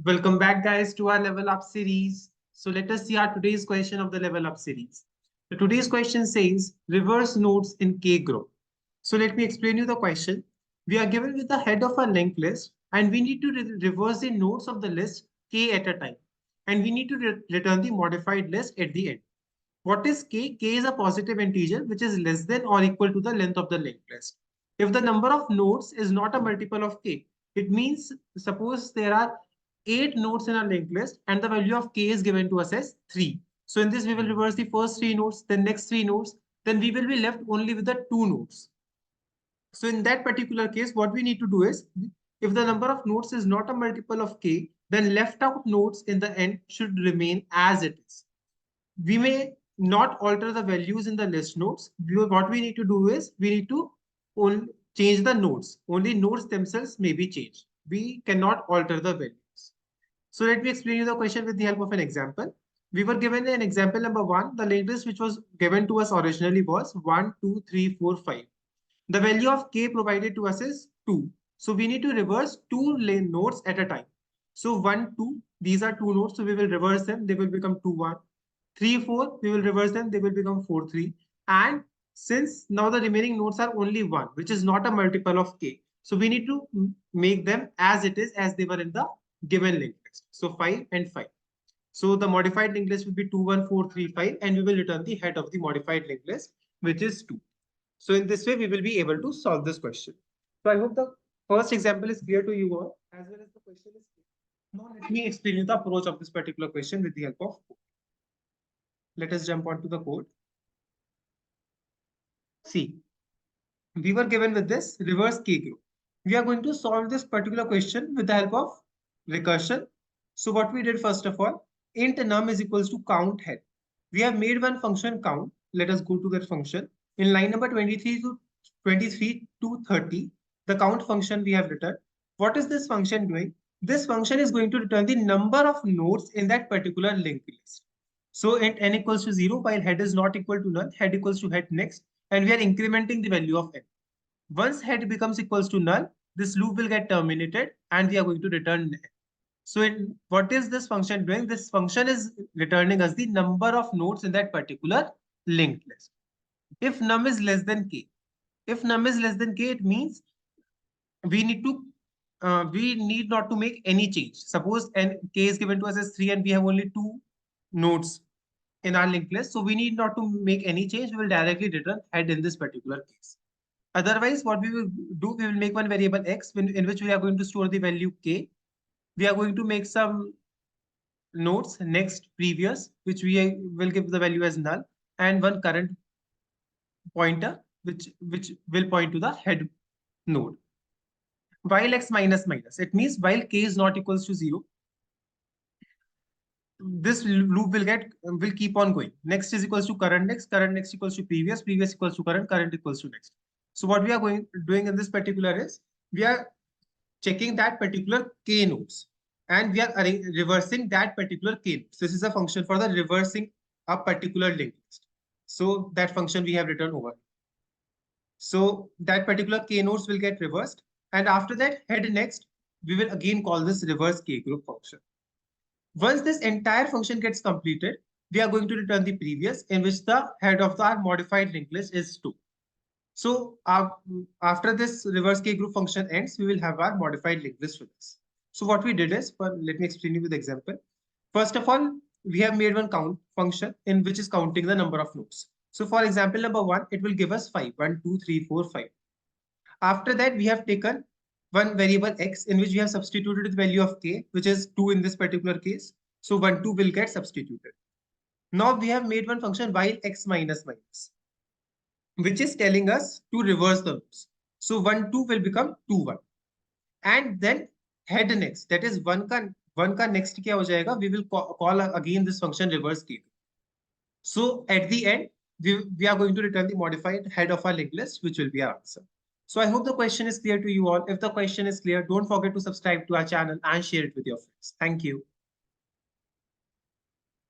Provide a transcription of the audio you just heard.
Welcome back, guys, to our level up series. So let us see our today's question of the level up series. So today's question says reverse nodes in K group. So let me explain you the question. We are given with the head of a linked list and we need to reverse the nodes of the list K at a time. And we need to return the modified list at the end. What is K? K is a positive integer which is less than or equal to the length of the linked list. If the number of nodes is not a multiple of K, it means suppose there are 8 nodes in our linked list and the value of K is given to us as 3. So in this, we will reverse the first 3 nodes, then next 3 nodes, then we will be left only with the 2 nodes. So in that particular case, what we need to do is, if the number of nodes is not a multiple of K, then left out nodes in the end should remain as it is. We may not alter the values in the list nodes. What we need to do is we need to only change the nodes. Only nodes themselves may be changed. We cannot alter the values. So let me explain you the question with the help of an example. We were given an example number 1. The linked list which was given to us originally was 1, 2, 3, 4, 5. The value of K provided to us is 2. So we need to reverse 2 nodes at a time. So 1, 2, these are 2 nodes. So we will reverse them. They will become 2, 1. 3, 4, we will reverse them. They will become 4, 3. And since now the remaining nodes are only 1, which is not a multiple of K. So we need to make them as it is, as they were in the given linked list. So 5 and 5. So the modified linked list will be 2, 1, 4, 3, 5. And we will return the head of the modified linked list, which is 2. So in this way, we will be able to solve this question. So I hope the first example is clear to you all, as well as the question is clear. Now let me explain you the approach of this particular question with the help of code. Let us jump onto the code. See, we were given with this reverse K group. We are going to solve this particular question with the help of recursion. So what we did first of all, int num is equals to count head. We have made one function count. Let us go to that function. In line number 23 to 30, the count function we have written. What is this function doing? This function is going to return the number of nodes in that particular linked list. So int n equals to 0, while head is not equal to null, head equals to head next, and we are incrementing the value of n. Once head becomes equals to null, this loop will get terminated and we are going to return n. So what is this function doing? This function is returning us the number of nodes in that particular linked list. If num is less than k, it means we need not to make any change. Suppose n k is given to us as 3 and we have only 2 nodes in our linked list. So we need not to make any change. We will directly return head in this particular case. Otherwise, what we will do, we will make one variable x in which we are going to store the value k. We are going to make some nodes next, previous, which we will give the value as null, and one current pointer, which will point to the head node. While x minus minus, it means while k is not equals to 0, this loop will keep on going. Next is equals to current next equals to previous equals to current equals to next. So what we are doing in this particular is we are checking that particular k nodes and we are reversing that particular k nodes. This is a function for the reversing a particular linked list. So that function we have written over. So that particular k nodes will get reversed, and after that head next, we will again call this reverse k group function. Once this entire function gets completed, we are going to return the previous, in which the head of our modified linked list is 2. So after this reverse k group function ends, we will have our modified linked list with us. So what we did is, let me explain you with the example. First of all, we have made one count function in which is counting the number of nodes. So for example number 1, it will give us 5. 1, 2, 3, 4, 5. After that, we have taken one variable x in which we have substituted the value of k, which is 2 in this particular case. So 1, 2 will get substituted. Now we have made one function while x minus minus, which is telling us to reverse the nodes. So 1, 2 will become 2, 1. And then head next, that is 1 ka next kya ho jayega? We will call again this function reverse k. So at the end, we are going to return the modified head of our linked list, which will be our answer. So I hope the question is clear to you all. If the question is clear, don't forget to subscribe to our channel and share it with your friends. Thank you.